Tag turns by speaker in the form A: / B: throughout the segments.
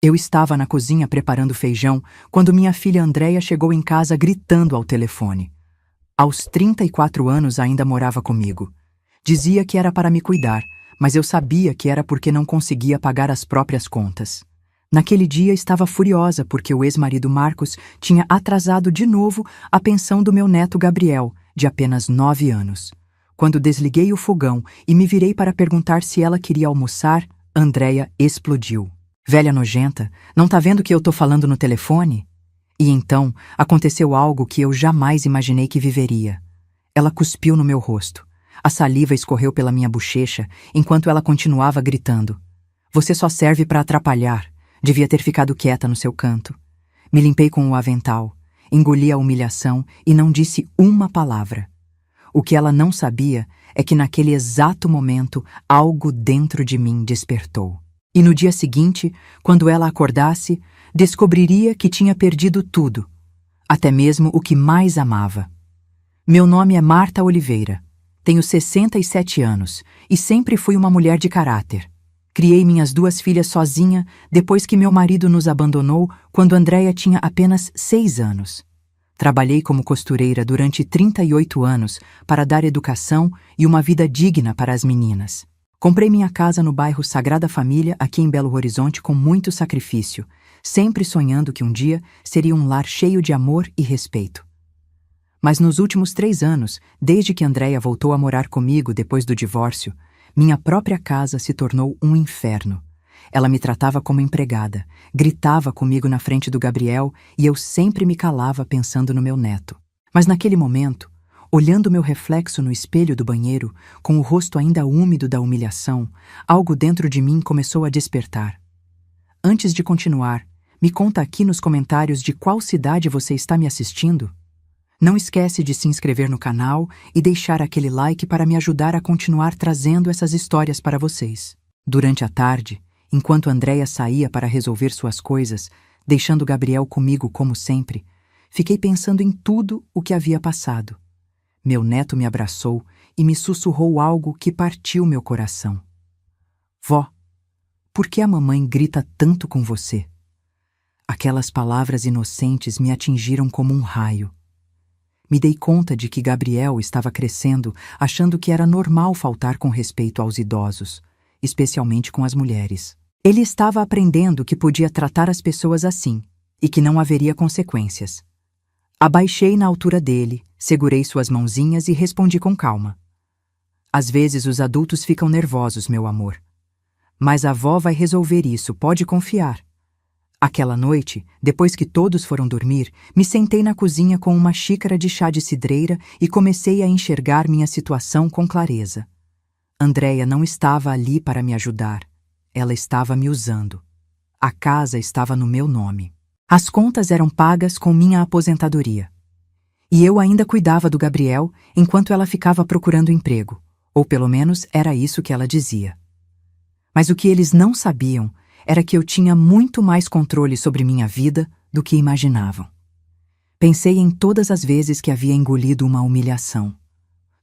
A: Eu estava na cozinha preparando feijão quando minha filha Andréia chegou em casa gritando ao telefone. Aos 34 anos ainda morava comigo. Dizia que era para me cuidar, mas eu sabia que era porque não conseguia pagar as próprias contas. Naquele dia estava furiosa porque o ex-marido Marcos tinha atrasado de novo a pensão do meu neto Gabriel, de apenas 9 anos. Quando desliguei o fogão e me virei para perguntar se ela queria almoçar, Andréia explodiu. Velha nojenta, não tá vendo que eu tô falando no telefone? E então aconteceu algo que eu jamais imaginei que viveria. Ela cuspiu no meu rosto. A saliva escorreu pela minha bochecha enquanto ela continuava gritando. Você só serve para atrapalhar. Devia ter ficado quieta no seu canto. Me limpei com o avental, engoli a humilhação e não disse uma palavra. O que ela não sabia é que naquele exato momento algo dentro de mim despertou. E no dia seguinte, quando ela acordasse, descobriria que tinha perdido tudo, até mesmo o que mais amava. Meu nome é Marta Oliveira. Tenho 67 anos e sempre fui uma mulher de caráter. Criei minhas 2 filhas sozinha depois que meu marido nos abandonou quando Andréia tinha apenas 6 anos. Trabalhei como costureira durante 38 anos para dar educação e uma vida digna para as meninas. Comprei minha casa no bairro Sagrada Família, aqui em Belo Horizonte, com muito sacrifício, sempre sonhando que um dia seria um lar cheio de amor e respeito. Mas nos últimos 3 anos, desde que Andréia voltou a morar comigo depois do divórcio, minha própria casa se tornou um inferno. Ela me tratava como empregada, gritava comigo na frente do Gabriel e eu sempre me calava pensando no meu neto. Mas naquele momento, olhando meu reflexo no espelho do banheiro, com o rosto ainda úmido da humilhação, algo dentro de mim começou a despertar. Antes de continuar, me conta aqui nos comentários de qual cidade você está me assistindo. Não esquece de se inscrever no canal e deixar aquele like para me ajudar a continuar trazendo essas histórias para vocês. Durante a tarde, enquanto Andréia saía para resolver suas coisas, deixando Gabriel comigo como sempre, fiquei pensando em tudo o que havia passado. Meu neto me abraçou e me sussurrou algo que partiu meu coração. Vó, por que a mamãe grita tanto com você? Aquelas palavras inocentes me atingiram como um raio. Me dei conta de que Gabriel estava crescendo achando que era normal faltar com respeito aos idosos, especialmente com as mulheres. Ele estava aprendendo que podia tratar as pessoas assim e que não haveria consequências. Abaixei na altura dele, segurei suas mãozinhas e respondi com calma. Às vezes os adultos ficam nervosos, meu amor. Mas a avó vai resolver isso, pode confiar. Aquela noite, depois que todos foram dormir, me sentei na cozinha com uma xícara de chá de cidreira e comecei a enxergar minha situação com clareza. Andréia não estava ali para me ajudar. Ela estava me usando. A casa estava no meu nome. As contas eram pagas com minha aposentadoria. E eu ainda cuidava do Gabriel enquanto ela ficava procurando emprego, ou pelo menos era isso que ela dizia. Mas o que eles não sabiam era que eu tinha muito mais controle sobre minha vida do que imaginavam. Pensei em todas as vezes que havia engolido uma humilhação.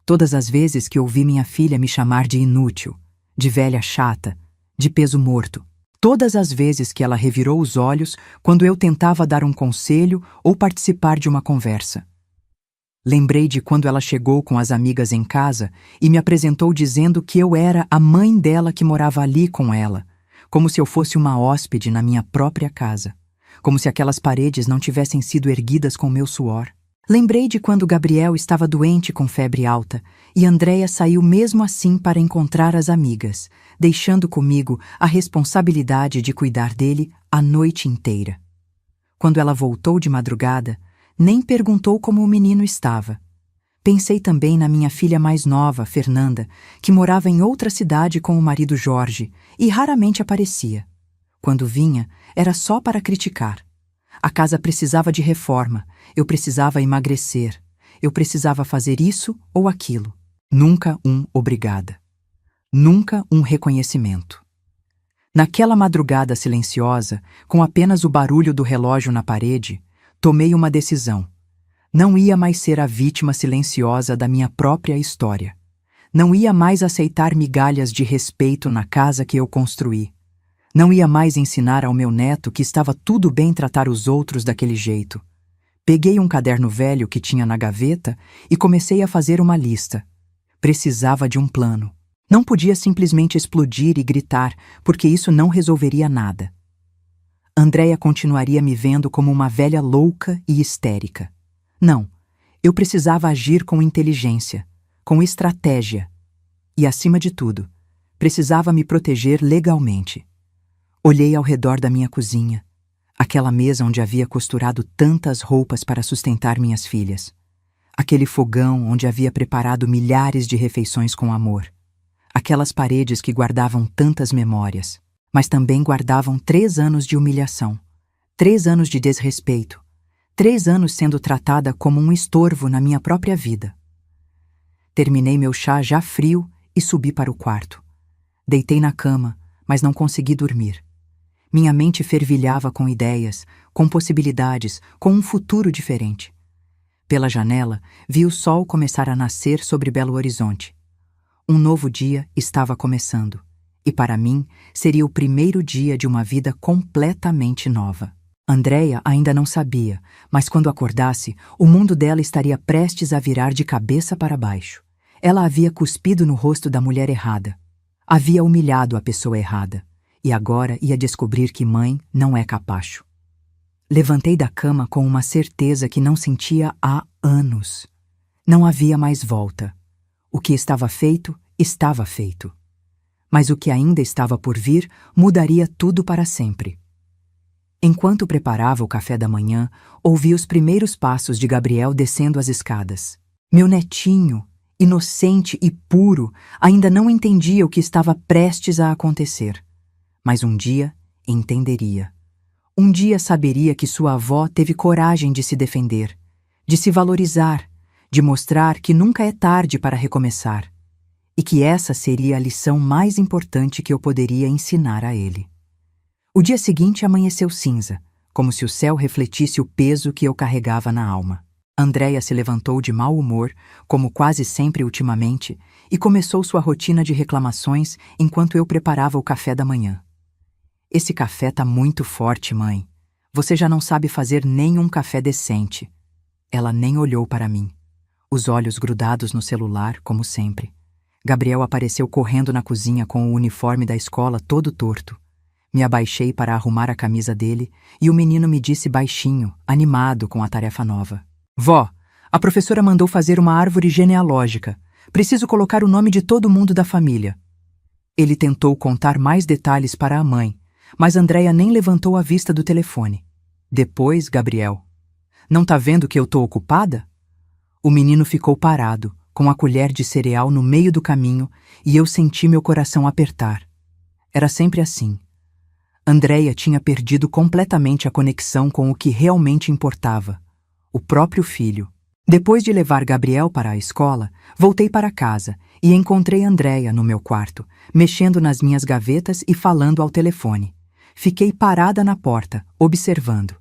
A: Todas as vezes que ouvi minha filha me chamar de inútil, de velha chata, de peso morto. Todas as vezes que ela revirou os olhos quando eu tentava dar um conselho ou participar de uma conversa. Lembrei de quando ela chegou com as amigas em casa e me apresentou dizendo que eu era a mãe dela que morava ali com ela, como se eu fosse uma hóspede na minha própria casa, como se aquelas paredes não tivessem sido erguidas com meu suor. Lembrei de quando Gabriel estava doente com febre alta e Andréia saiu mesmo assim para encontrar as amigas, deixando comigo a responsabilidade de cuidar dele a noite inteira. Quando ela voltou de madrugada, nem perguntou como o menino estava. Pensei também na minha filha mais nova, Fernanda, que morava em outra cidade com o marido Jorge e raramente aparecia. Quando vinha, era só para criticar. A casa precisava de reforma, eu precisava emagrecer, eu precisava fazer isso ou aquilo. Nunca um obrigada. Nunca um reconhecimento. Naquela madrugada silenciosa, com apenas o barulho do relógio na parede, tomei uma decisão. Não ia mais ser a vítima silenciosa da minha própria história. Não ia mais aceitar migalhas de respeito na casa que eu construí. Não ia mais ensinar ao meu neto que estava tudo bem tratar os outros daquele jeito. Peguei um caderno velho que tinha na gaveta e comecei a fazer uma lista. Precisava de um plano. Não podia simplesmente explodir e gritar, porque isso não resolveria nada. Andréia continuaria me vendo como uma velha louca e histérica. Não, eu precisava agir com inteligência, com estratégia. E, acima de tudo, precisava me proteger legalmente. Olhei ao redor da minha cozinha, aquela mesa onde havia costurado tantas roupas para sustentar minhas filhas. Aquele fogão onde havia preparado milhares de refeições com amor. Aquelas paredes que guardavam tantas memórias, mas também guardavam 3 anos de humilhação, 3 anos de desrespeito, 3 anos sendo tratada como um estorvo na minha própria vida. Terminei meu chá já frio e subi para o quarto. Deitei na cama, mas não consegui dormir. Minha mente fervilhava com ideias, com possibilidades, com um futuro diferente. Pela janela, vi o sol começar a nascer sobre Belo Horizonte. Um novo dia estava começando, e para mim seria o primeiro dia de uma vida completamente nova. Andréia ainda não sabia, mas quando acordasse, o mundo dela estaria prestes a virar de cabeça para baixo. Ela havia cuspido no rosto da mulher errada. Havia humilhado a pessoa errada. E agora ia descobrir que mãe não é capacho. Levantei da cama com uma certeza que não sentia há anos. Não havia mais volta. O que estava feito, estava feito. Mas o que ainda estava por vir mudaria tudo para sempre. Enquanto preparava o café da manhã, ouvi os primeiros passos de Gabriel descendo as escadas. Meu netinho, inocente e puro, ainda não entendia o que estava prestes a acontecer. Mas um dia entenderia. Um dia saberia que sua avó teve coragem de se defender, de se valorizar, de mostrar que nunca é tarde para recomeçar, e que essa seria a lição mais importante que eu poderia ensinar a ele. O dia seguinte amanheceu cinza, como se o céu refletisse o peso que eu carregava na alma. Andréia se levantou de mau humor, como quase sempre ultimamente, e começou sua rotina de reclamações enquanto eu preparava o café da manhã. Esse café tá muito forte, mãe. Você já não sabe fazer nem um café decente. Ela nem olhou para mim. Os olhos grudados no celular, como sempre. Gabriel apareceu correndo na cozinha com o uniforme da escola todo torto. Me abaixei para arrumar a camisa dele e o menino me disse baixinho, animado com a tarefa nova. Vó, a professora mandou fazer uma árvore genealógica. Preciso colocar o nome de todo mundo da família. Ele tentou contar mais detalhes para a mãe, mas Andréia nem levantou a vista do telefone. Depois, Gabriel. Não tá vendo que eu tô ocupada? O menino ficou parado, com a colher de cereal no meio do caminho, e eu senti meu coração apertar. Era sempre assim. Andréia tinha perdido completamente a conexão com o que realmente importava, o próprio filho. Depois de levar Gabriel para a escola, voltei para casa e encontrei Andréia no meu quarto, mexendo nas minhas gavetas e falando ao telefone. Fiquei parada na porta, observando.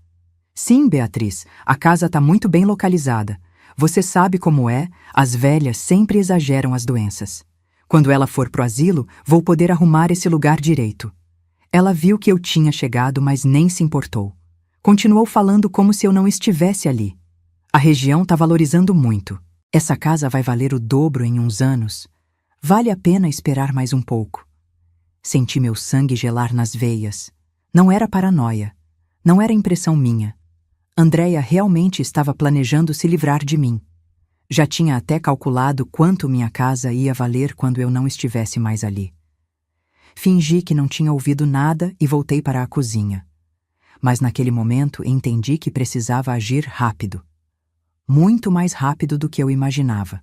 A: Sim, Beatriz, a casa está muito bem localizada. Você sabe como é, as velhas sempre exageram as doenças. Quando ela for pro asilo, vou poder arrumar esse lugar direito. Ela viu que eu tinha chegado, mas nem se importou. Continuou falando como se eu não estivesse ali. A região está valorizando muito. Essa casa vai valer o dobro em uns anos. Vale a pena esperar mais um pouco. Senti meu sangue gelar nas veias. Não era paranoia. Não era impressão minha. Andréia realmente estava planejando se livrar de mim. Já tinha até calculado quanto minha casa ia valer quando eu não estivesse mais ali. Fingi que não tinha ouvido nada e voltei para a cozinha. Mas naquele momento entendi que precisava agir rápido. Muito mais rápido do que eu imaginava.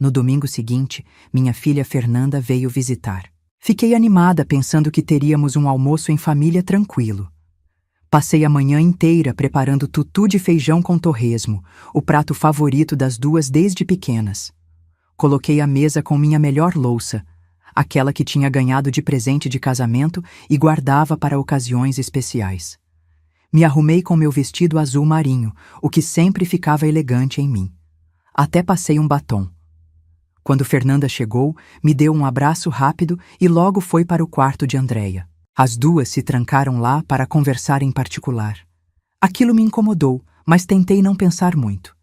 A: No domingo seguinte, minha filha Fernanda veio visitar. Fiquei animada pensando que teríamos um almoço em família tranquilo. Passei a manhã inteira preparando tutu de feijão com torresmo, o prato favorito das duas desde pequenas. Coloquei a mesa com minha melhor louça, aquela que tinha ganhado de presente de casamento e guardava para ocasiões especiais. Me arrumei com meu vestido azul marinho, o que sempre ficava elegante em mim. Até passei um batom. Quando Fernanda chegou, me deu um abraço rápido e logo foi para o quarto de Andréia. As duas se trancaram lá para conversar em particular. Aquilo me incomodou, mas tentei não pensar muito.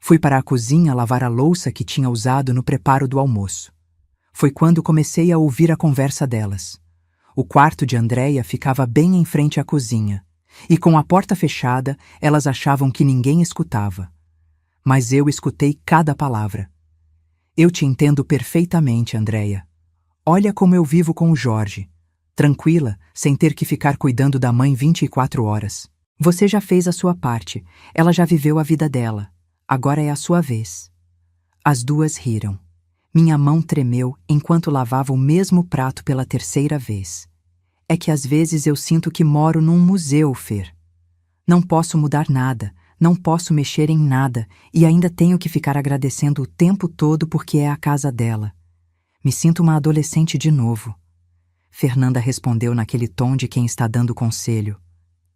A: Fui para a cozinha lavar a louça que tinha usado no preparo do almoço. Foi quando comecei a ouvir a conversa delas. O quarto de Andreia ficava bem em frente à cozinha, e com a porta fechada, elas achavam que ninguém escutava. Mas eu escutei cada palavra. Eu te entendo perfeitamente, Andreia. Olha como eu vivo com o Jorge. Tranquila, sem ter que ficar cuidando da mãe 24 horas. Você já fez a sua parte, ela já viveu a vida dela. Agora é a sua vez. As duas riram. Minha mão tremeu enquanto lavava o mesmo prato pela terceira vez. É que às vezes eu sinto que moro num museu, Fer. Não posso mudar nada, não posso mexer em nada e ainda tenho que ficar agradecendo o tempo todo porque é a casa dela. Me sinto uma adolescente de novo. Fernanda respondeu naquele tom de quem está dando conselho.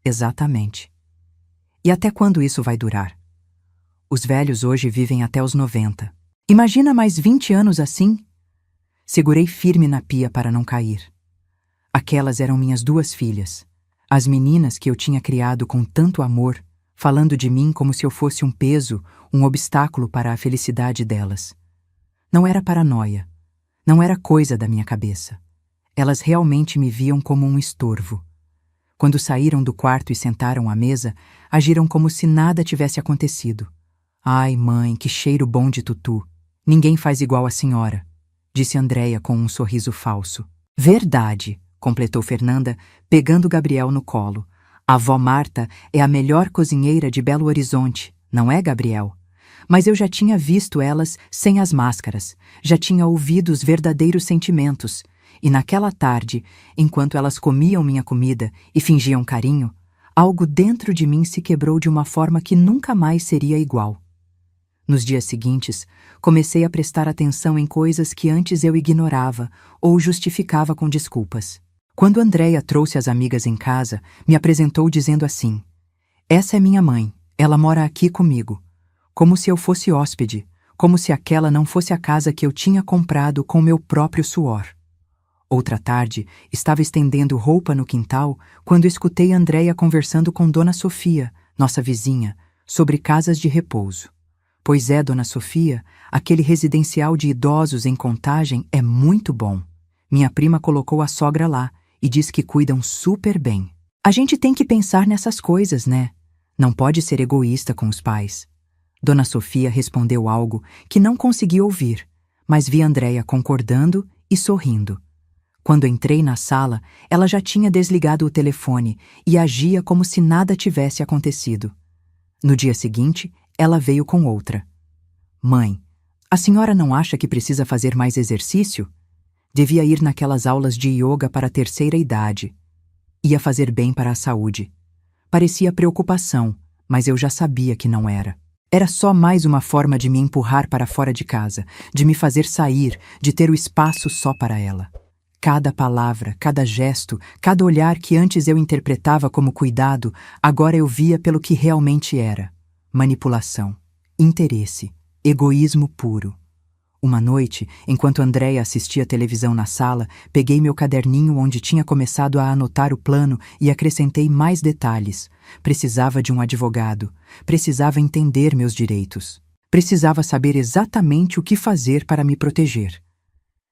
A: Exatamente. E até quando isso vai durar? Os velhos hoje vivem até os 90. Imagina mais 20 anos assim? Segurei firme na pia para não cair. Aquelas eram minhas duas filhas, as meninas que eu tinha criado com tanto amor, falando de mim como se eu fosse um peso, um obstáculo para a felicidade delas. Não era paranoia, não era coisa da minha cabeça. Elas realmente me viam como um estorvo. Quando saíram do quarto e sentaram à mesa, agiram como se nada tivesse acontecido. Ai, mãe, que cheiro bom de tutu. Ninguém faz igual a senhora, disse Andreia com um sorriso falso. Verdade, completou Fernanda, pegando Gabriel no colo. A avó Marta é a melhor cozinheira de Belo Horizonte, não é, Gabriel? Mas eu já tinha visto elas sem as máscaras, já tinha ouvido os verdadeiros sentimentos. E naquela tarde, enquanto elas comiam minha comida e fingiam carinho, algo dentro de mim se quebrou de uma forma que nunca mais seria igual. Nos dias seguintes, comecei a prestar atenção em coisas que antes eu ignorava ou justificava com desculpas. Quando Andreia trouxe as amigas em casa, me apresentou dizendo assim: "Essa é minha mãe, ela mora aqui comigo." Como se eu fosse hóspede, como se aquela não fosse a casa que eu tinha comprado com meu próprio suor. Outra tarde, estava estendendo roupa no quintal quando escutei Andreia conversando com Dona Sofia, nossa vizinha, sobre casas de repouso. Pois é, Dona Sofia, aquele residencial de idosos em Contagem é muito bom. Minha prima colocou a sogra lá e diz que cuidam super bem. A gente tem que pensar nessas coisas, né? Não pode ser egoísta com os pais. Dona Sofia respondeu algo que não consegui ouvir, mas vi Andreia concordando e sorrindo. Quando entrei na sala, ela já tinha desligado o telefone e agia como se nada tivesse acontecido. No dia seguinte, ela veio com outra. "Mãe, a senhora não acha que precisa fazer mais exercício? Devia ir naquelas aulas de yoga para a terceira idade. Ia fazer bem para a saúde." Parecia preocupação, mas eu já sabia que não era. Era só mais uma forma de me empurrar para fora de casa, de me fazer sair, de ter o espaço só para ela. Cada palavra, cada gesto, cada olhar que antes eu interpretava como cuidado, agora eu via pelo que realmente era. Manipulação, interesse, egoísmo puro. Uma noite, enquanto Andreia assistia televisão na sala, peguei meu caderninho onde tinha começado a anotar o plano e acrescentei mais detalhes. Precisava de um advogado. Precisava entender meus direitos. Precisava saber exatamente o que fazer para me proteger.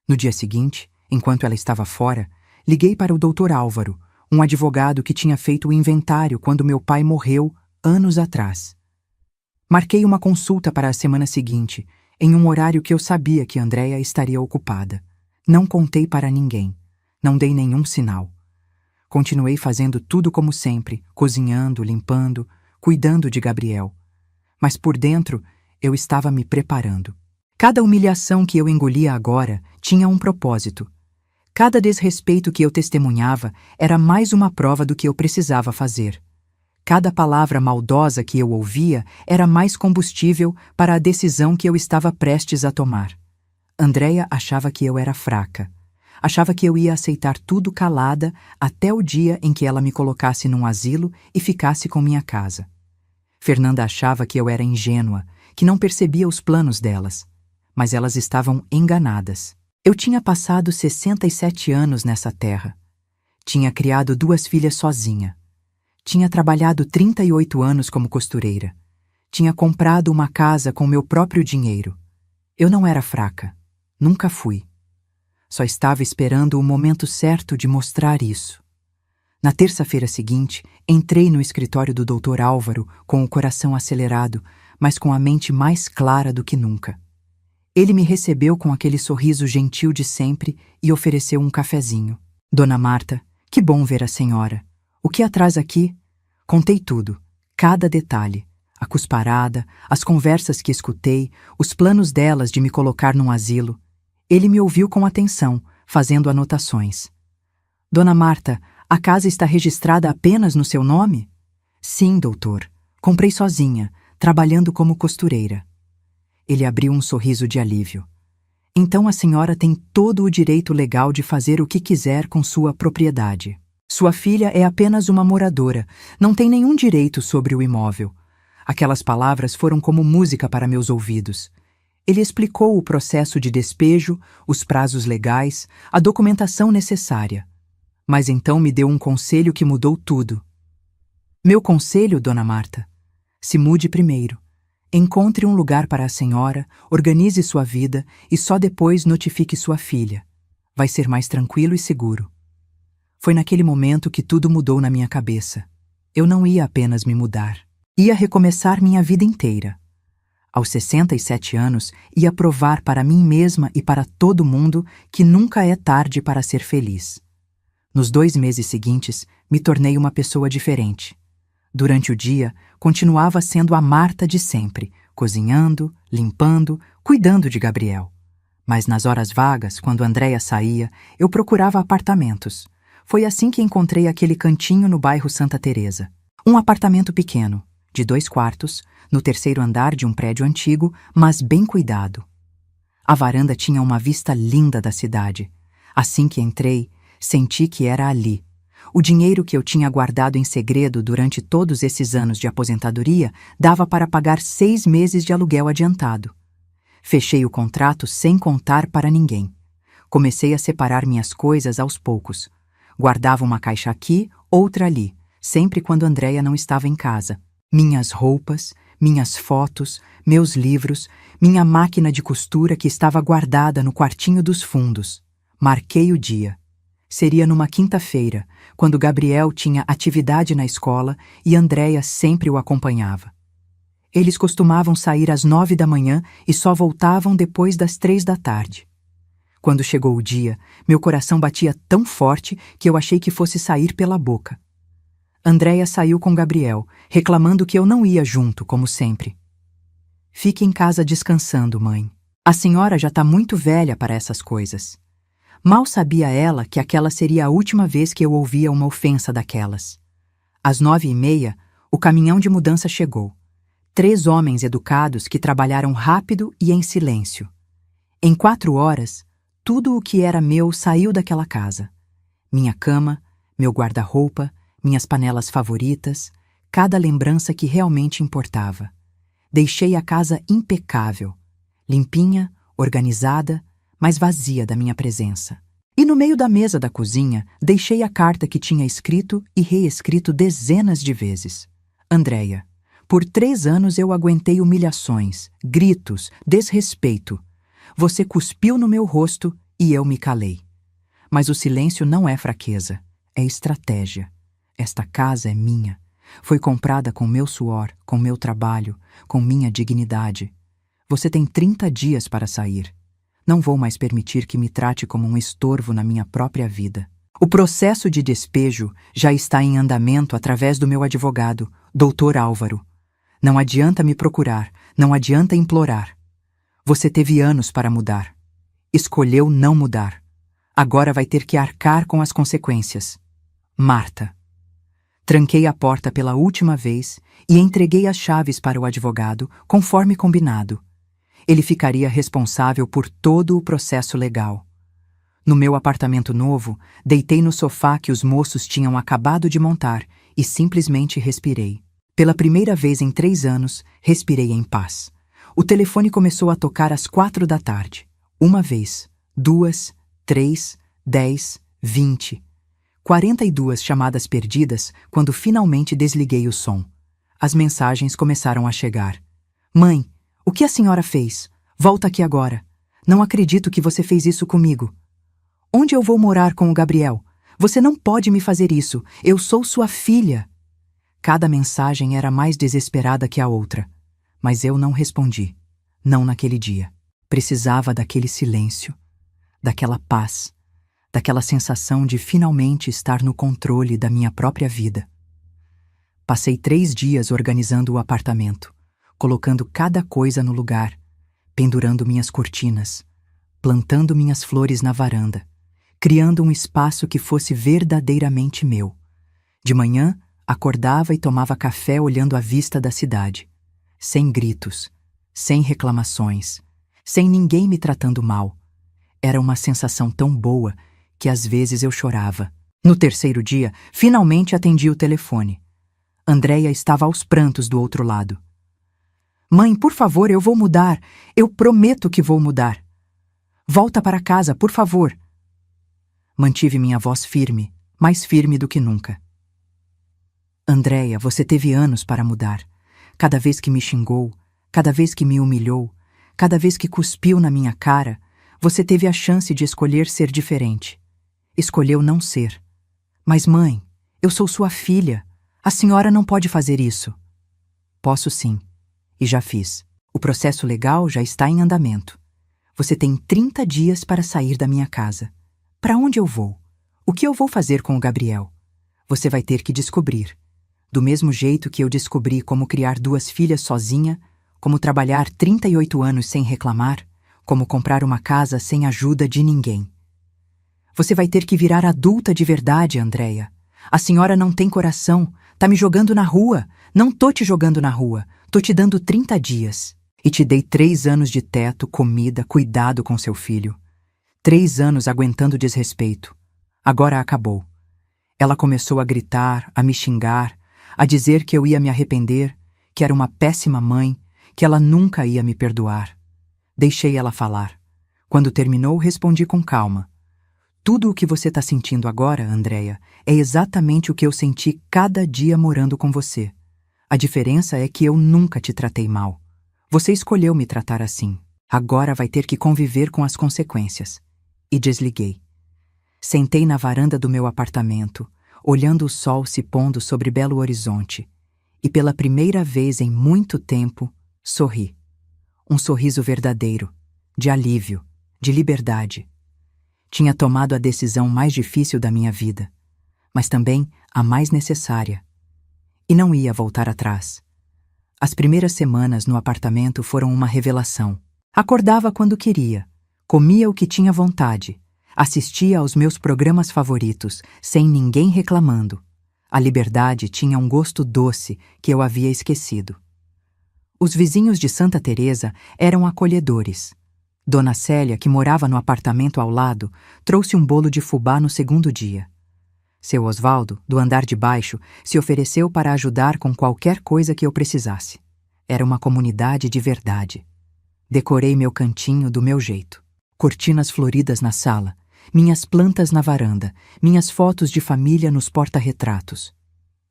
A: No dia seguinte, enquanto ela estava fora, liguei para o Dr. Álvaro, um advogado que tinha feito o inventário quando meu pai morreu anos atrás. Marquei uma consulta para a semana seguinte, em um horário que eu sabia que Andreia estaria ocupada. Não contei para ninguém. Não dei nenhum sinal. Continuei fazendo tudo como sempre, cozinhando, limpando, cuidando de Gabriel. Mas por dentro, eu estava me preparando. Cada humilhação que eu engolia agora tinha um propósito. Cada desrespeito que eu testemunhava era mais uma prova do que eu precisava fazer. Cada palavra maldosa que eu ouvia era mais combustível para a decisão que eu estava prestes a tomar. Andreia achava que eu era fraca. Achava que eu ia aceitar tudo calada até o dia em que ela me colocasse num asilo e ficasse com minha casa. Fernanda achava que eu era ingênua, que não percebia os planos delas. Mas elas estavam enganadas. Eu tinha passado 67 anos nessa terra. Tinha criado 2 filhas sozinha. Tinha trabalhado 38 anos como costureira. Tinha comprado uma casa com meu próprio dinheiro. Eu não era fraca. Nunca fui. Só estava esperando o momento certo de mostrar isso. Na terça-feira seguinte, entrei no escritório do Dr. Álvaro com o coração acelerado, mas com a mente mais clara do que nunca. Ele me recebeu com aquele sorriso gentil de sempre e ofereceu um cafezinho. Dona Marta, que bom ver a senhora. O que a traz aqui? Contei tudo, cada detalhe. A cusparada, as conversas que escutei, os planos delas de me colocar num asilo. Ele me ouviu com atenção, fazendo anotações. Dona Marta, a casa está registrada apenas no seu nome? Sim, doutor. Comprei sozinha, trabalhando como costureira. Ele abriu um sorriso de alívio. Então a senhora tem todo o direito legal de fazer o que quiser com sua propriedade. Sua filha é apenas uma moradora, não tem nenhum direito sobre o imóvel. Aquelas palavras foram como música para meus ouvidos. Ele explicou o processo de despejo, os prazos legais, a documentação necessária. Mas então me deu um conselho que mudou tudo. Meu conselho, Dona Marta? Se mude primeiro. Encontre um lugar para a senhora, organize sua vida e só depois notifique sua filha. Vai ser mais tranquilo e seguro. Foi naquele momento que tudo mudou na minha cabeça. Eu não ia apenas me mudar. Ia recomeçar minha vida inteira. Aos 67 anos, ia provar para mim mesma e para todo mundo que nunca é tarde para ser feliz. Nos 2 meses seguintes, me tornei uma pessoa diferente. Durante o dia, continuava sendo a Marta de sempre, cozinhando, limpando, cuidando de Gabriel. Mas nas horas vagas, quando Andréia saía, eu procurava apartamentos. Foi assim que encontrei aquele cantinho no bairro Santa Teresa. Um apartamento pequeno, de 2 quartos, no 3º andar de um prédio antigo, mas bem cuidado. A varanda tinha uma vista linda da cidade. Assim que entrei, senti que era ali. O dinheiro que eu tinha guardado em segredo durante todos esses anos de aposentadoria dava para pagar 6 meses de aluguel adiantado. Fechei o contrato sem contar para ninguém. Comecei a separar minhas coisas aos poucos. Guardava uma caixa aqui, outra ali, sempre quando Andréia não estava em casa. Minhas roupas, minhas fotos, meus livros, minha máquina de costura que estava guardada no quartinho dos fundos. Marquei o dia. Seria numa quinta-feira, quando Gabriel tinha atividade na escola e Andréia sempre o acompanhava. Eles costumavam sair às 9 da manhã e só voltavam depois das 3 da tarde. Quando chegou o dia, meu coração batia tão forte que eu achei que fosse sair pela boca. Andréia saiu com Gabriel, reclamando que eu não ia junto, como sempre. Fique em casa descansando, mãe. A senhora já está muito velha para essas coisas. Mal sabia ela que aquela seria a última vez que eu ouvia uma ofensa daquelas. Às 9h30, o caminhão de mudança chegou. 3 homens educados que trabalharam rápido e em silêncio. Em 4 horas, tudo o que era meu saiu daquela casa. Minha cama, meu guarda-roupa, minhas panelas favoritas, cada lembrança que realmente importava. Deixei a casa impecável, limpinha, organizada, mas vazia da minha presença. E no meio da mesa da cozinha, deixei a carta que tinha escrito e reescrito dezenas de vezes. Andréia, por 3 anos eu aguentei humilhações, gritos, desrespeito. Você cuspiu no meu rosto e eu me calei. Mas o silêncio não é fraqueza, é estratégia. Esta casa é minha. Foi comprada com meu suor, com meu trabalho, com minha dignidade. Você tem 30 dias para sair. Não vou mais permitir que me trate como um estorvo na minha própria vida. O processo de despejo já está em andamento através do meu advogado, Dr. Álvaro. Não adianta me procurar, não adianta implorar. Você teve anos para mudar. Escolheu não mudar. Agora vai ter que arcar com as consequências. Marta. Tranquei a porta pela última vez e entreguei as chaves para o advogado, conforme combinado. Ele ficaria responsável por todo o processo legal. No meu apartamento novo, deitei no sofá que os moços tinham acabado de montar e simplesmente respirei. Pela primeira vez em 3 anos, respirei em paz. O telefone começou a tocar às 4 da tarde. 1 vez, 2, 3, 10, 20. 42 chamadas perdidas quando finalmente desliguei o som. As mensagens começaram a chegar. Mãe, o que a senhora fez? Volta aqui agora. Não acredito que você fez isso comigo. Onde eu vou morar com o Gabriel? Você não pode me fazer isso. Eu sou sua filha. Cada mensagem era mais desesperada que a outra. Mas eu não respondi. Não naquele dia. Precisava daquele silêncio, daquela paz, daquela sensação de finalmente estar no controle da minha própria vida. Passei 3 dias organizando o apartamento, colocando cada coisa no lugar, pendurando minhas cortinas, plantando minhas flores na varanda, criando um espaço que fosse verdadeiramente meu. De manhã, acordava e tomava café olhando a vista da cidade, sem gritos, sem reclamações, sem ninguém me tratando mal. Era uma sensação tão boa que às vezes eu chorava. No 3º dia, finalmente atendi o telefone. Andréia estava aos prantos do outro lado. Mãe, por favor, eu vou mudar. Eu prometo que vou mudar. Volta para casa, por favor. Mantive minha voz firme, mais firme do que nunca. Andréia, você teve anos para mudar. Cada vez que me xingou, cada vez que me humilhou, cada vez que cuspiu na minha cara, você teve a chance de escolher ser diferente. Escolheu não ser. Mas, mãe, eu sou sua filha. A senhora não pode fazer isso. Posso sim. E já fiz. O processo legal já está em andamento. Você tem 30 dias para sair da minha casa. Para onde eu vou? O que eu vou fazer com o Gabriel? Você vai ter que descobrir. Do mesmo jeito que eu descobri como criar 2 filhas sozinha, como trabalhar 38 anos sem reclamar, como comprar uma casa sem ajuda de ninguém. Você vai ter que virar adulta de verdade, Andréia. A senhora não tem coração, tá me jogando na rua. Não tô te jogando na rua, tô te dando 30 dias. E te dei 3 anos de teto, comida, cuidado com seu filho. 3 anos aguentando desrespeito. Agora acabou. Ela começou a gritar, a me xingar, a dizer que eu ia me arrepender, que era uma péssima mãe, que ela nunca ia me perdoar. Deixei ela falar. Quando terminou, respondi com calma. Tudo o que você está sentindo agora, Andréia, é exatamente o que eu senti cada dia morando com você. A diferença é que eu nunca te tratei mal. Você escolheu me tratar assim. Agora vai ter que conviver com as consequências. E desliguei. Sentei na varanda do meu apartamento, olhando o sol se pondo sobre Belo Horizonte. E pela primeira vez em muito tempo, sorri. Um sorriso verdadeiro, de alívio, de liberdade. Tinha tomado a decisão mais difícil da minha vida, mas também a mais necessária. E não ia voltar atrás. As primeiras semanas no apartamento foram uma revelação. Acordava quando queria, comia o que tinha vontade, assistia aos meus programas favoritos, sem ninguém reclamando. A liberdade tinha um gosto doce que eu havia esquecido. Os vizinhos de Santa Teresa eram acolhedores. Dona Célia, que morava no apartamento ao lado, trouxe um bolo de fubá no 2º dia. Seu Osvaldo, do andar de baixo, se ofereceu para ajudar com qualquer coisa que eu precisasse. Era uma comunidade de verdade. Decorei meu cantinho do meu jeito. Cortinas floridas na sala, minhas plantas na varanda, minhas fotos de família nos porta-retratos.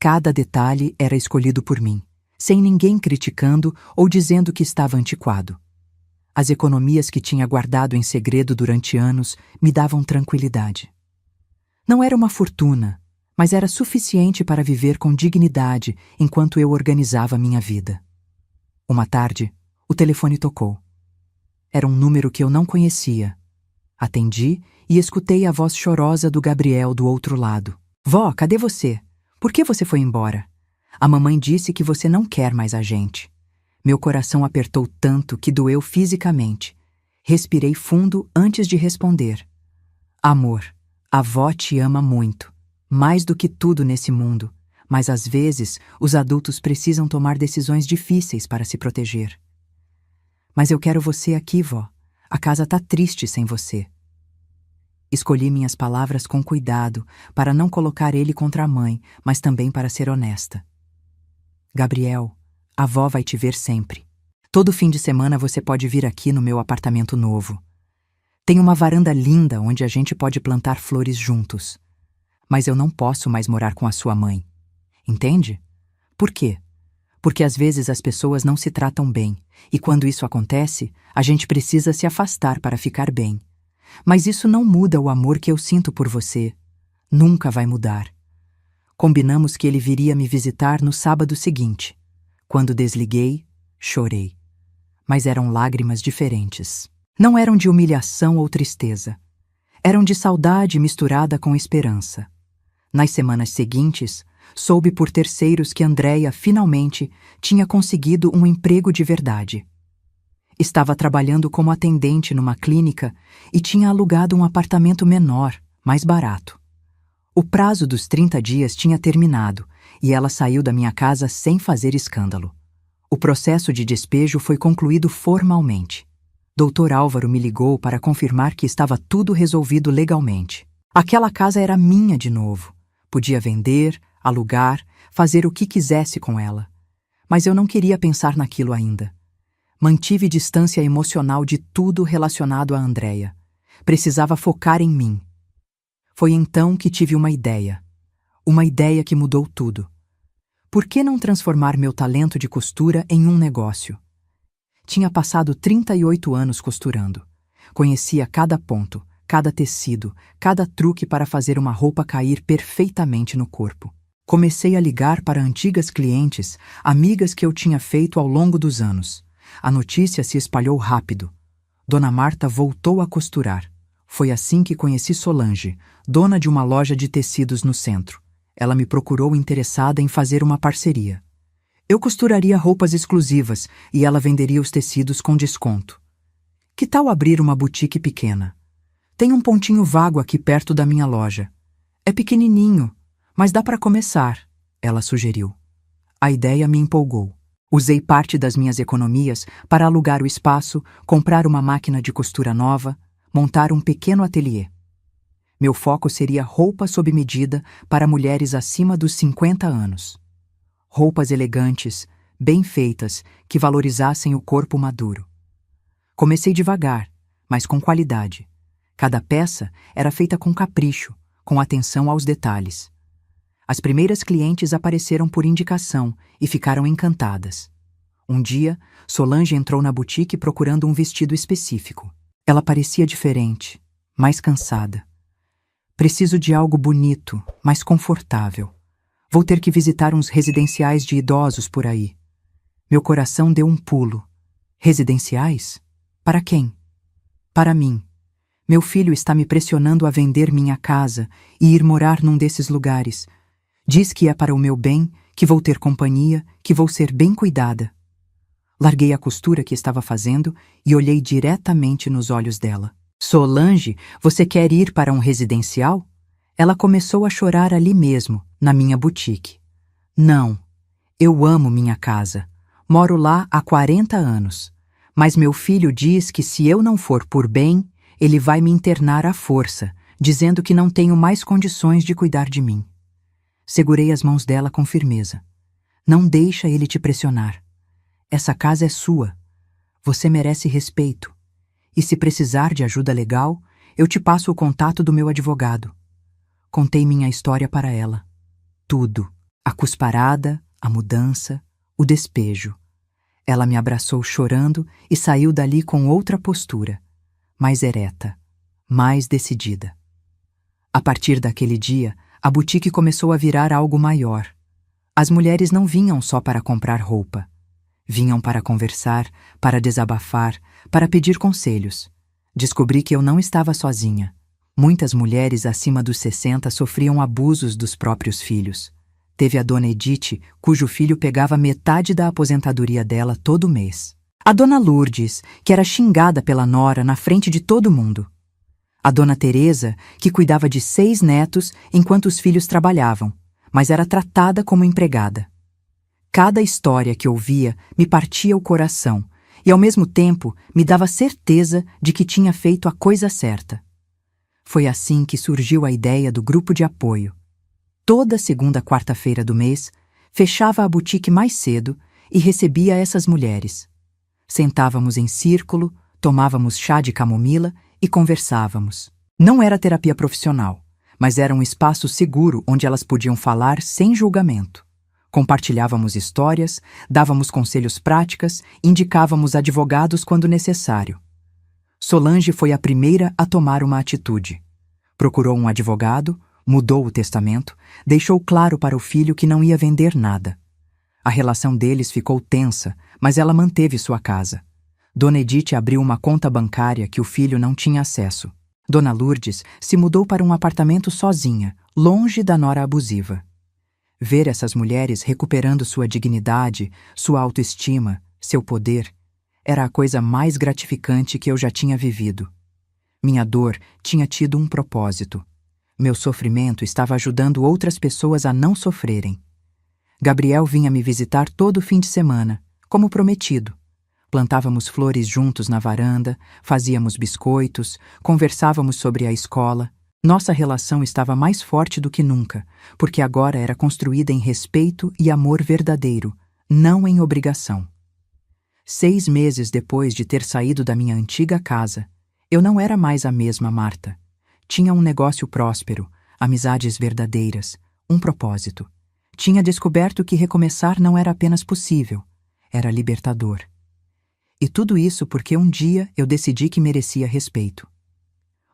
A: Cada detalhe era escolhido por mim, sem ninguém criticando ou dizendo que estava antiquado. As economias que tinha guardado em segredo durante anos me davam tranquilidade. Não era uma fortuna, mas era suficiente para viver com dignidade enquanto eu organizava minha vida. Uma tarde, o telefone tocou. Era um número que eu não conhecia. Atendi e escutei a voz chorosa do Gabriel do outro lado. Vó, cadê você? Por que você foi embora? A mamãe disse que você não quer mais a gente. Meu coração apertou tanto que doeu fisicamente. Respirei fundo antes de responder. Amor, a avó te ama muito, mais do que tudo nesse mundo, mas às vezes os adultos precisam tomar decisões difíceis para se proteger. Mas eu quero você aqui, vó. A casa tá triste sem você. Escolhi minhas palavras com cuidado para não colocar ele contra a mãe, mas também para ser honesta. Gabriel, a avó vai te ver sempre. Todo fim de semana você pode vir aqui no meu apartamento novo. Tem uma varanda linda onde a gente pode plantar flores juntos. Mas eu não posso mais morar com a sua mãe. Entende? Por quê? Porque às vezes as pessoas não se tratam bem, e quando isso acontece, a gente precisa se afastar para ficar bem. Mas isso não muda o amor que eu sinto por você. Nunca vai mudar. Combinamos que ele viria me visitar no sábado seguinte. Quando desliguei, chorei. Mas eram lágrimas diferentes. Não eram de humilhação ou tristeza. Eram de saudade misturada com esperança. Nas semanas seguintes, soube por terceiros que Andréia finalmente tinha conseguido um emprego de verdade. Estava trabalhando como atendente numa clínica e tinha alugado um apartamento menor, mais barato. O prazo dos 30 dias tinha terminado e ela saiu da minha casa sem fazer escândalo. O processo de despejo foi concluído formalmente. Dr. Álvaro me ligou para confirmar que estava tudo resolvido legalmente. Aquela casa era minha de novo. Podia vender, alugar, fazer o que quisesse com ela. Mas eu não queria pensar naquilo ainda. Mantive distância emocional de tudo relacionado a Andréia. Precisava focar em mim. Foi então que tive uma ideia. Uma ideia que mudou tudo. Por que não transformar meu talento de costura em um negócio? Tinha passado 38 anos costurando. Conhecia cada ponto, cada tecido, cada truque para fazer uma roupa cair perfeitamente no corpo. Comecei a ligar para antigas clientes, amigas que eu tinha feito ao longo dos anos. A notícia se espalhou rápido. Dona Marta voltou a costurar. Foi assim que conheci Solange, dona de uma loja de tecidos no centro. Ela me procurou interessada em fazer uma parceria. Eu costuraria roupas exclusivas e ela venderia os tecidos com desconto. Que tal abrir uma boutique pequena? Tem um pontinho vago aqui perto da minha loja. É pequenininho, mas dá para começar, ela sugeriu. A ideia me empolgou. Usei parte das minhas economias para alugar o espaço, comprar uma máquina de costura nova, montar um pequeno ateliê. Meu foco seria roupa sob medida para mulheres acima dos 50 anos. Roupas elegantes, bem feitas, que valorizassem o corpo maduro. Comecei devagar, mas com qualidade. Cada peça era feita com capricho, com atenção aos detalhes. As primeiras clientes apareceram por indicação e ficaram encantadas. Um dia, Solange entrou na boutique procurando um vestido específico. Ela parecia diferente, mais cansada. Preciso de algo bonito, mais confortável. Vou ter que visitar uns residenciais de idosos por aí. Meu coração deu um pulo. Residenciais? Para quem? Para mim. Meu filho está me pressionando a vender minha casa e ir morar num desses lugares. Diz que é para o meu bem, que vou ter companhia, que vou ser bem cuidada. Larguei a costura que estava fazendo e olhei diretamente nos olhos dela. Solange, você quer ir para um residencial? Ela começou a chorar ali mesmo, na minha boutique. Não, eu amo minha casa. Moro lá há 40 anos. Mas meu filho diz que se eu não for por bem, ele vai me internar à força, dizendo que não tenho mais condições de cuidar de mim. Segurei as mãos dela com firmeza. Não deixa ele te pressionar. Essa casa é sua. Você merece respeito. E se precisar de ajuda legal, eu te passo o contato do meu advogado. Contei minha história para ela. Tudo. A cusparada, a mudança, o despejo. Ela me abraçou chorando e saiu dali com outra postura, mais ereta, mais decidida. A partir daquele dia, a boutique começou a virar algo maior. As mulheres não vinham só para comprar roupa. Vinham para conversar, para desabafar, para pedir conselhos. Descobri que eu não estava sozinha. Muitas mulheres acima dos 60 sofriam abusos dos próprios filhos. Teve a dona Edith, cujo filho pegava metade da aposentadoria dela todo mês. A dona Lourdes, que era xingada pela nora na frente de todo mundo. A dona Teresa, que cuidava de 6 netos enquanto os filhos trabalhavam, mas era tratada como empregada. Cada história que ouvia me partia o coração e, ao mesmo tempo, me dava certeza de que tinha feito a coisa certa. Foi assim que surgiu a ideia do grupo de apoio. Toda segunda quarta-feira do mês, fechava a boutique mais cedo e recebia essas mulheres. Sentávamos em círculo, tomávamos chá de camomila e conversávamos. Não era terapia profissional, mas era um espaço seguro onde elas podiam falar sem julgamento. Compartilhávamos histórias, dávamos conselhos práticos, indicávamos advogados quando necessário. Solange foi a primeira a tomar uma atitude. Procurou um advogado, mudou o testamento, deixou claro para o filho que não ia vender nada. A relação deles ficou tensa, mas ela manteve sua casa. Dona Edith abriu uma conta bancária que o filho não tinha acesso. Dona Lourdes se mudou para um apartamento sozinha, longe da nora abusiva. Ver essas mulheres recuperando sua dignidade, sua autoestima, seu poder, era a coisa mais gratificante que eu já tinha vivido. Minha dor tinha tido um propósito. Meu sofrimento estava ajudando outras pessoas a não sofrerem. Gabriel vinha me visitar todo fim de semana, como prometido. Plantávamos flores juntos na varanda, fazíamos biscoitos, conversávamos sobre a escola. Nossa relação estava mais forte do que nunca, porque agora era construída em respeito e amor verdadeiro, não em obrigação. 6 meses depois de ter saído da minha antiga casa, eu não era mais a mesma Marta. Tinha um negócio próspero, amizades verdadeiras, um propósito. Tinha descoberto que recomeçar não era apenas possível, era libertador. E tudo isso porque um dia eu decidi que merecia respeito.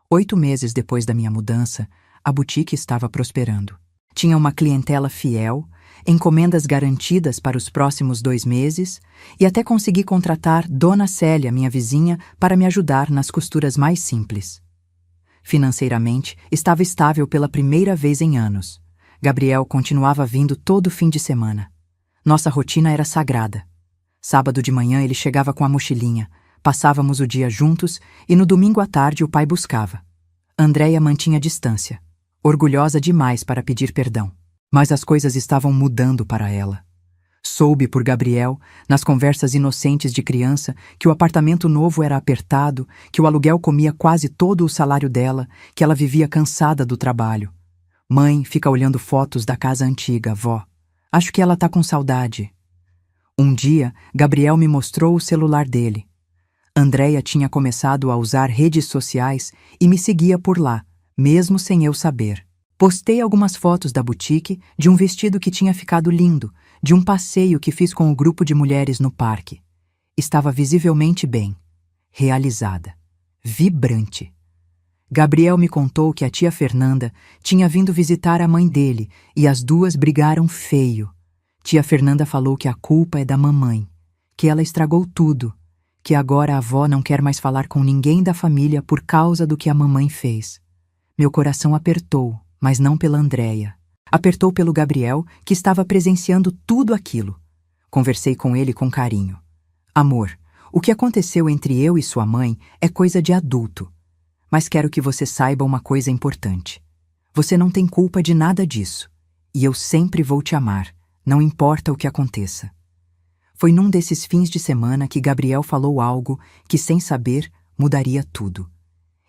A: 8 meses depois da minha mudança, a boutique estava prosperando. Tinha uma clientela fiel, encomendas garantidas para os próximos 2 meses e até consegui contratar Dona Célia, minha vizinha, para me ajudar nas costuras mais simples. Financeiramente, estava estável pela primeira vez em anos. Gabriel continuava vindo todo fim de semana. Nossa rotina era sagrada. Sábado de manhã ele chegava com a mochilinha, passávamos o dia juntos e no domingo à tarde o pai buscava. Andréia mantinha distância, orgulhosa demais para pedir perdão. Mas as coisas estavam mudando para ela. Soube por Gabriel, nas conversas inocentes de criança, que o apartamento novo era apertado, que o aluguel comia quase todo o salário dela, que ela vivia cansada do trabalho. Mãe fica olhando fotos da casa antiga, vó. Acho que ela tá com saudade. Um dia, Gabriel me mostrou o celular dele. Andréia tinha começado a usar redes sociais e me seguia por lá, mesmo sem eu saber. Postei algumas fotos da boutique, de um vestido que tinha ficado lindo, de um passeio que fiz com o grupo de mulheres no parque. Estava visivelmente bem, realizada, vibrante. Gabriel me contou que a tia Fernanda tinha vindo visitar a mãe dele e as duas brigaram feio. Tia Fernanda falou que a culpa é da mamãe, que ela estragou tudo, que agora a avó não quer mais falar com ninguém da família por causa do que a mamãe fez. Meu coração apertou, mas não pela Andréia. Apertou pelo Gabriel, que estava presenciando tudo aquilo. Conversei com ele com carinho. Amor, o que aconteceu entre eu e sua mãe é coisa de adulto. Mas quero que você saiba uma coisa importante. Você não tem culpa de nada disso. E eu sempre vou te amar, não importa o que aconteça. Foi num desses fins de semana que Gabriel falou algo que, sem saber, mudaria tudo.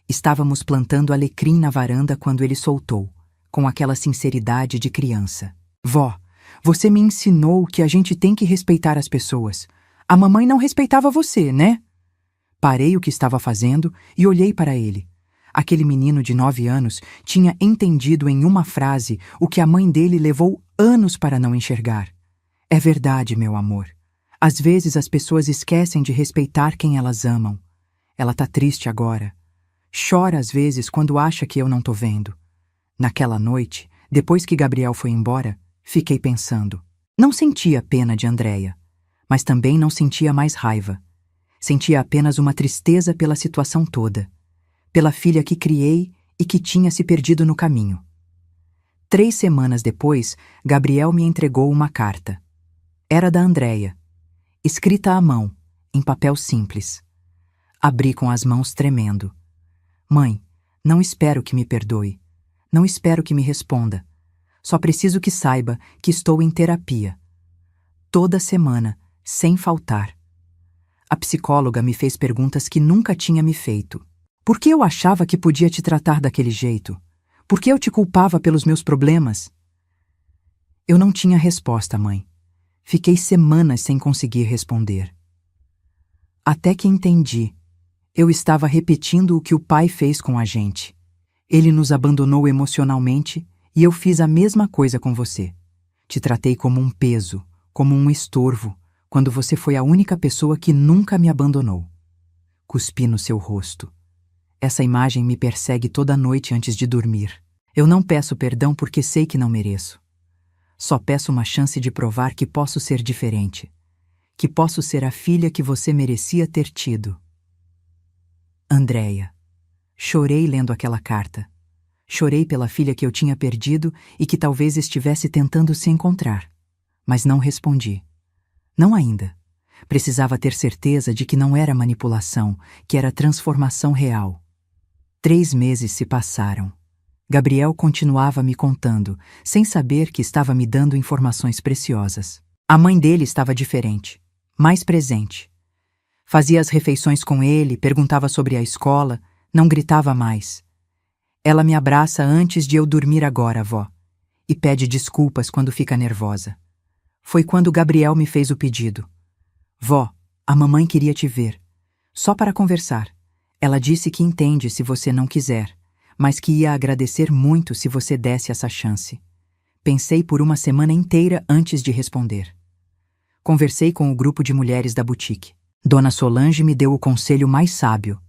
A: Estávamos plantando alecrim na varanda quando ele soltou, com aquela sinceridade de criança. Vó, você me ensinou que a gente tem que respeitar as pessoas. A mamãe não respeitava você, né? Parei o que estava fazendo e olhei para ele. Aquele menino de 9 anos tinha entendido em uma frase o que a mãe dele levou anos para não enxergar. É verdade, meu amor. Às vezes as pessoas esquecem de respeitar quem elas amam. Ela tá triste agora. Chora às vezes quando acha que eu não tô vendo. Naquela noite, depois que Gabriel foi embora, fiquei pensando. Não sentia pena de Andréia, mas também não sentia mais raiva. Sentia apenas uma tristeza pela situação toda, pela filha que criei e que tinha se perdido no caminho. 3 semanas depois, Gabriel me entregou uma carta. Era da Andréia, escrita à mão, em papel simples. Abri com as mãos tremendo. Mãe, não espero que me perdoe. Não espero que me responda. Só preciso que saiba que estou em terapia. Toda semana, sem faltar. A psicóloga me fez perguntas que nunca tinha me feito. Por que eu achava que podia te tratar daquele jeito? Por que eu te culpava pelos meus problemas? Eu não tinha resposta, mãe. Fiquei semanas sem conseguir responder. Até que entendi. Eu estava repetindo o que o pai fez com a gente. Ele nos abandonou emocionalmente e eu fiz a mesma coisa com você. Te tratei como um peso, como um estorvo, quando você foi a única pessoa que nunca me abandonou. Cuspi no seu rosto. Essa imagem me persegue toda noite antes de dormir. Eu não peço perdão porque sei que não mereço. Só peço uma chance de provar que posso ser diferente, que posso ser a filha que você merecia ter tido. Andréia. Chorei lendo aquela carta. Chorei pela filha que eu tinha perdido e que talvez estivesse tentando se encontrar. Mas não respondi. Não ainda. Precisava ter certeza de que não era manipulação, que era transformação real. 3 meses se passaram. Gabriel continuava me contando, sem saber que estava me dando informações preciosas. A mãe dele estava diferente, mais presente. Fazia as refeições com ele, perguntava sobre a escola, não gritava mais. Ela me abraça antes de eu dormir agora, vó, e pede desculpas quando fica nervosa. Foi quando Gabriel me fez o pedido. Vó, a mamãe queria te ver. Só para conversar. Ela disse que entende se você não quiser, mas que ia agradecer muito se você desse essa chance. Pensei por uma semana inteira antes de responder. Conversei com o grupo de mulheres da boutique. Dona Solange me deu o conselho mais sábio.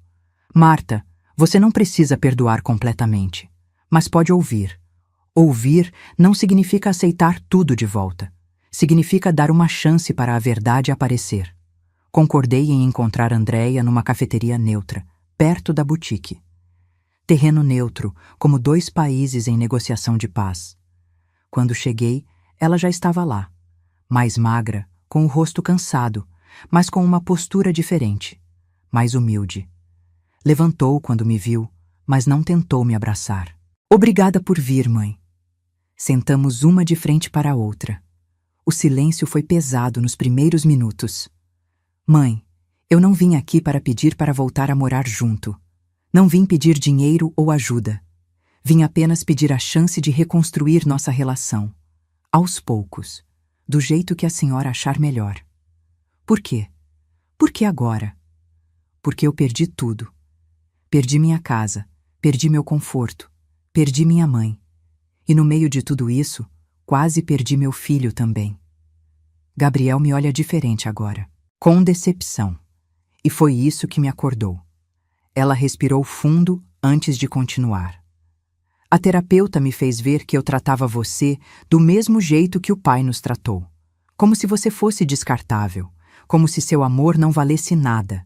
A: Marta, você não precisa perdoar completamente, mas pode ouvir. Ouvir não significa aceitar tudo de volta. Significa dar uma chance para a verdade aparecer. Concordei em encontrar Andréia numa cafeteria neutra, perto da boutique. Terreno neutro, como 2 países em negociação de paz. Quando cheguei, ela já estava lá, mais magra, com o rosto cansado, mas com uma postura diferente, mais humilde. Levantou quando me viu, mas não tentou me abraçar. Obrigada por vir, mãe. Sentamos uma de frente para a outra. O silêncio foi pesado nos primeiros minutos. Mãe, eu não vim aqui para pedir para voltar a morar junto. Não vim pedir dinheiro ou ajuda. Vim apenas pedir a chance de reconstruir nossa relação. Aos poucos, do jeito que a senhora achar melhor. Por quê? Por que agora? Porque eu perdi tudo. Perdi minha casa, perdi meu conforto, perdi minha mãe. E no meio de tudo isso, quase perdi meu filho também. Gabriel me olha diferente agora, com decepção. E foi isso que me acordou. Ela respirou fundo antes de continuar. A terapeuta me fez ver que eu tratava você do mesmo jeito que o pai nos tratou. Como se você fosse descartável, como se seu amor não valesse nada.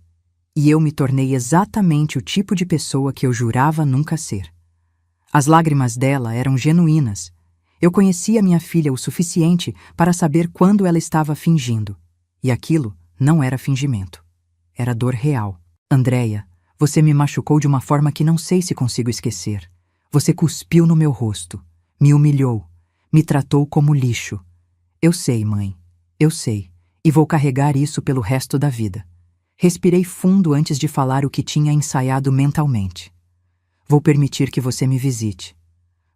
A: E eu me tornei exatamente o tipo de pessoa que eu jurava nunca ser. As lágrimas dela eram genuínas. Eu conhecia minha filha o suficiente para saber quando ela estava fingindo. E aquilo não era fingimento. Era dor real. Andréia, você me machucou de uma forma que não sei se consigo esquecer. Você cuspiu no meu rosto, me humilhou, me tratou como lixo. Eu sei, mãe, eu sei, e vou carregar isso pelo resto da vida. Respirei fundo antes de falar o que tinha ensaiado mentalmente. Vou permitir que você me visite,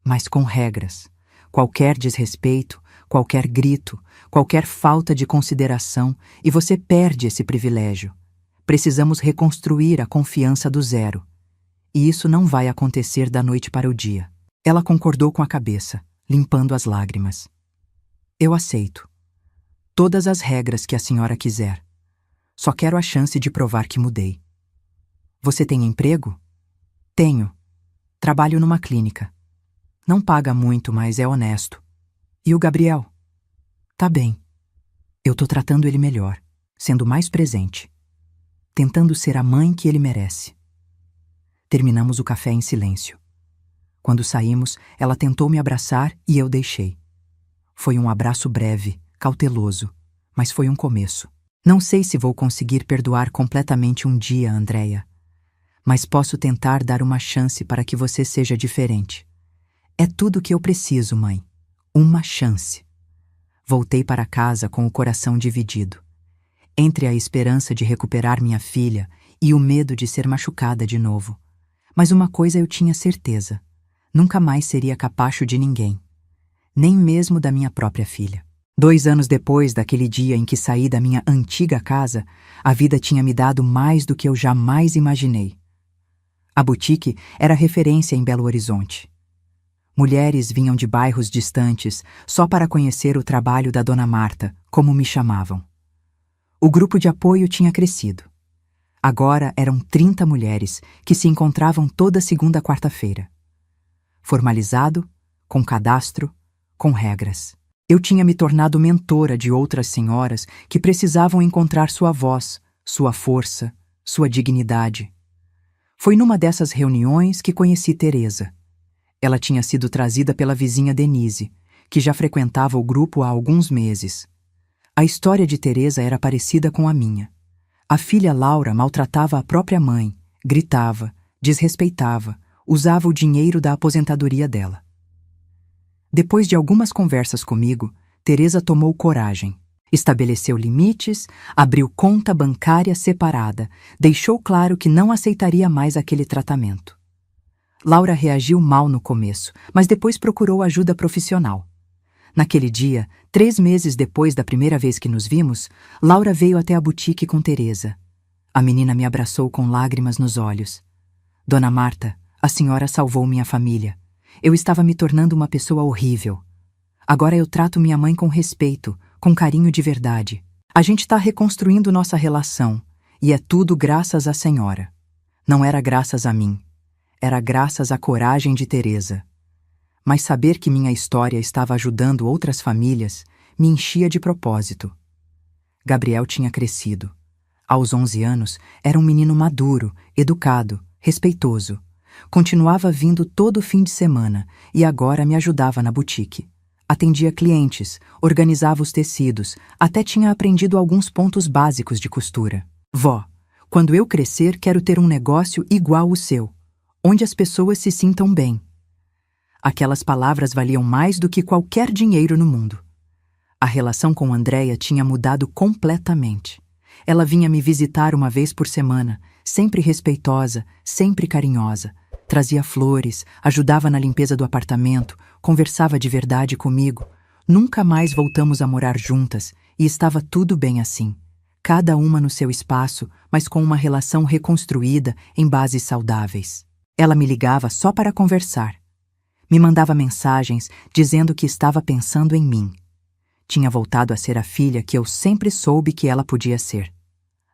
A: mas com regras. Qualquer desrespeito, qualquer grito, qualquer falta de consideração, e você perde esse privilégio. Precisamos reconstruir a confiança do zero. E isso não vai acontecer da noite para o dia. Ela concordou com a cabeça, limpando as lágrimas. Eu aceito. Todas as regras que a senhora quiser. Só quero a chance de provar que mudei. Você tem emprego? Tenho. Trabalho numa clínica. Não paga muito, mas é honesto. E o Gabriel? Tá bem. Eu tô tratando ele melhor, sendo mais presente. Tentando ser a mãe que ele merece. Terminamos o café em silêncio. Quando saímos, ela tentou me abraçar e eu deixei. Foi um abraço breve, cauteloso, mas foi um começo. Não sei se vou conseguir perdoar completamente um dia, Andréia, mas posso tentar dar uma chance para que você seja diferente. É tudo o que eu preciso, mãe. Uma chance. Voltei para casa com o coração dividido. Entre a esperança de recuperar minha filha e o medo de ser machucada de novo. Mas uma coisa eu tinha certeza. Nunca mais seria capacho de ninguém. Nem mesmo da minha própria filha. 2 anos depois daquele dia em que saí da minha antiga casa, a vida tinha me dado mais do que eu jamais imaginei. A boutique era referência em Belo Horizonte. Mulheres vinham de bairros distantes só para conhecer o trabalho da Dona Marta, como me chamavam. O grupo de apoio tinha crescido. Agora eram 30 mulheres que se encontravam toda segunda quarta-feira. Formalizado, com cadastro, com regras. Eu tinha me tornado mentora de outras senhoras que precisavam encontrar sua voz, sua força, sua dignidade. Foi numa dessas reuniões que conheci Teresa. Ela tinha sido trazida pela vizinha Denise, que já frequentava o grupo há alguns meses. A história de Teresa era parecida com a minha. A filha Laura maltratava a própria mãe, gritava, desrespeitava, usava o dinheiro da aposentadoria dela. Depois de algumas conversas comigo, Teresa tomou coragem. Estabeleceu limites, abriu conta bancária separada, deixou claro que não aceitaria mais aquele tratamento. Laura reagiu mal no começo, mas depois procurou ajuda profissional. Naquele dia, 3 meses depois da primeira vez que nos vimos, Laura veio até a boutique com Teresa. A menina me abraçou com lágrimas nos olhos. Dona Marta, a senhora salvou minha família. Eu estava me tornando uma pessoa horrível. Agora eu trato minha mãe com respeito, com carinho de verdade. A gente está reconstruindo nossa relação, e é tudo graças à senhora. Não era graças a mim. Era graças à coragem de Teresa. Mas saber que minha história estava ajudando outras famílias me enchia de propósito. Gabriel tinha crescido. Aos 11 anos, era um menino maduro, educado, respeitoso. Continuava vindo todo fim de semana e agora me ajudava na boutique. Atendia clientes, organizava os tecidos, até tinha aprendido alguns pontos básicos de costura. Vó, quando eu crescer, quero ter um negócio igual o seu, onde as pessoas se sintam bem. Aquelas palavras valiam mais do que qualquer dinheiro no mundo. A relação com Andréia tinha mudado completamente. Ela vinha me visitar uma vez por semana, sempre respeitosa, sempre carinhosa. Trazia flores, ajudava na limpeza do apartamento, conversava de verdade comigo. Nunca mais voltamos a morar juntas e estava tudo bem assim. Cada uma no seu espaço, mas com uma relação reconstruída em bases saudáveis. Ela me ligava só para conversar. Me mandava mensagens dizendo que estava pensando em mim. Tinha voltado a ser a filha que eu sempre soube que ela podia ser.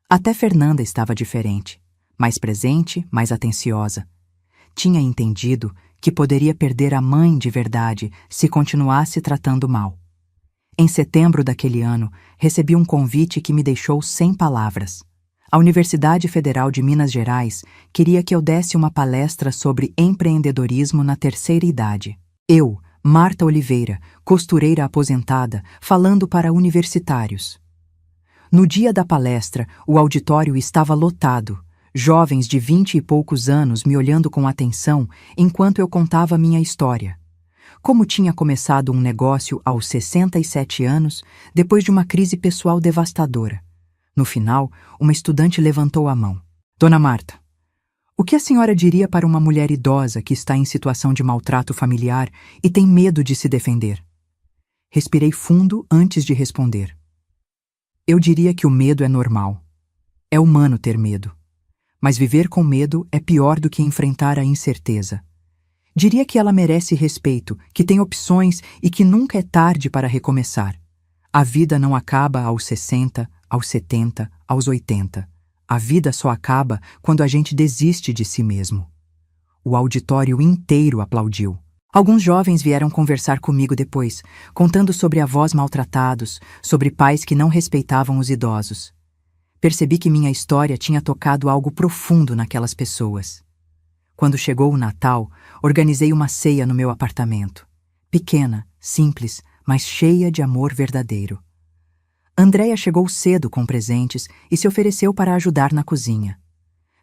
A: Até Fernanda estava diferente, mais presente, mais atenciosa. Tinha entendido que poderia perder a mãe de verdade se continuasse tratando mal. Em setembro daquele ano, recebi um convite que me deixou sem palavras. A Universidade Federal de Minas Gerais queria que eu desse uma palestra sobre empreendedorismo na terceira idade. Eu, Marta Oliveira, costureira aposentada, falando para universitários. No dia da palestra, o auditório estava lotado. Jovens de 20 e poucos anos me olhando com atenção enquanto eu contava minha história. Como tinha começado um negócio aos 67 anos, depois de uma crise pessoal devastadora. No final, uma estudante levantou a mão. Dona Marta, o que a senhora diria para uma mulher idosa que está em situação de maltrato familiar e tem medo de se defender? Respirei fundo antes de responder. Eu diria que o medo é normal. É humano ter medo. Mas viver com medo é pior do que enfrentar a incerteza. Diria que ela merece respeito, que tem opções e que nunca é tarde para recomeçar. A vida não acaba aos 60, aos 70, aos 80. A vida só acaba quando a gente desiste de si mesmo. O auditório inteiro aplaudiu. Alguns jovens vieram conversar comigo depois, contando sobre avós maltratados, sobre pais que não respeitavam os idosos. Percebi que minha história tinha tocado algo profundo naquelas pessoas. Quando chegou o Natal, organizei uma ceia no meu apartamento. Pequena, simples, mas cheia de amor verdadeiro. Andréia chegou cedo com presentes e se ofereceu para ajudar na cozinha.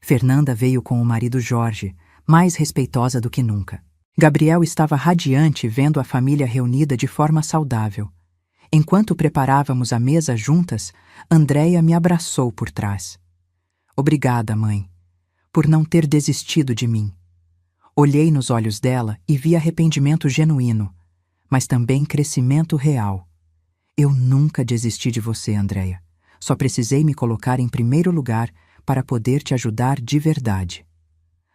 A: Fernanda veio com o marido Jorge, mais respeitosa do que nunca. Gabriel estava radiante vendo a família reunida de forma saudável. Enquanto preparávamos a mesa juntas, Andréia me abraçou por trás. Obrigada, mãe, por não ter desistido de mim. Olhei nos olhos dela e vi arrependimento genuíno, mas também crescimento real. Eu nunca desisti de você, Andréia. Só precisei me colocar em primeiro lugar para poder te ajudar de verdade.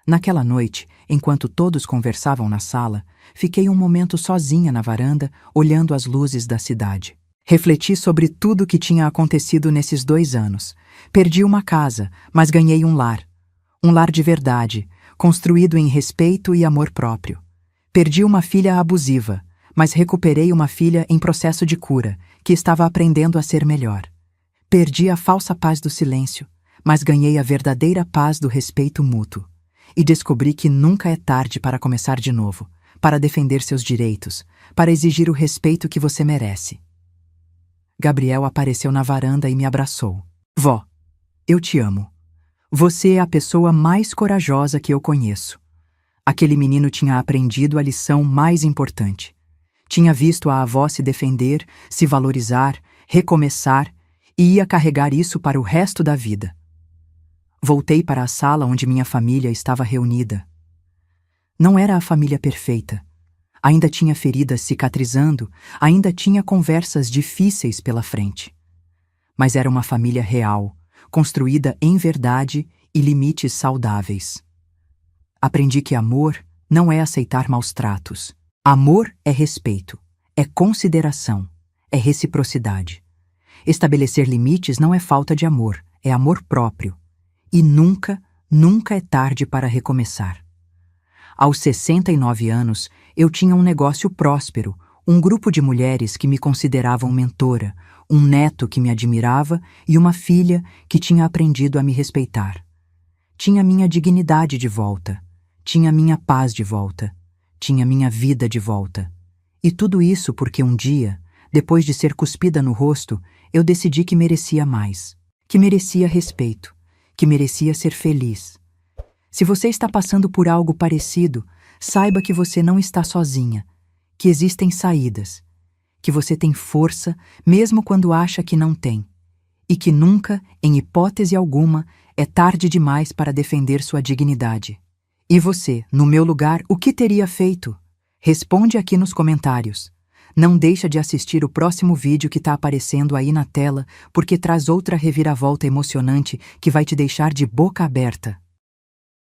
A: Naquela noite, enquanto todos conversavam na sala, fiquei um momento sozinha na varanda, olhando as luzes da cidade. Refleti sobre tudo o que tinha acontecido nesses 2 anos. Perdi uma casa, mas ganhei um lar. Um lar de verdade, construído em respeito e amor próprio. Perdi uma filha abusiva, mas recuperei uma filha em processo de cura, que estava aprendendo a ser melhor. Perdi a falsa paz do silêncio, mas ganhei a verdadeira paz do respeito mútuo. E descobri que nunca é tarde para começar de novo, para defender seus direitos, para exigir o respeito que você merece. Gabriel apareceu na varanda e me abraçou. Vó, eu te amo. Você é a pessoa mais corajosa que eu conheço. Aquele menino tinha aprendido a lição mais importante. Tinha visto a avó se defender, se valorizar, recomeçar e ia carregar isso para o resto da vida. Voltei para a sala onde minha família estava reunida. Não era a família perfeita. Ainda tinha feridas cicatrizando, ainda tinha conversas difíceis pela frente. Mas era uma família real, construída em verdade e limites saudáveis. Aprendi que amor não é aceitar maus tratos. Amor é respeito, é consideração, é reciprocidade. Estabelecer limites não é falta de amor, é amor próprio. E nunca, nunca é tarde para recomeçar. Aos 69 anos, eu tinha um negócio próspero, um grupo de mulheres que me consideravam mentora, um neto que me admirava e uma filha que tinha aprendido a me respeitar. Tinha minha dignidade de volta, tinha minha paz de volta, tinha minha vida de volta. E tudo isso porque um dia, depois de ser cuspida no rosto, eu decidi que merecia mais, que merecia respeito, que merecia ser feliz. Se você está passando por algo parecido, saiba que você não está sozinha, que existem saídas, que você tem força mesmo quando acha que não tem, e que nunca, em hipótese alguma, é tarde demais para defender sua dignidade. E você, no meu lugar, o que teria feito? Responde aqui nos comentários. Não deixa de assistir o próximo vídeo que está aparecendo aí na tela, porque traz outra reviravolta emocionante que vai te deixar de boca aberta.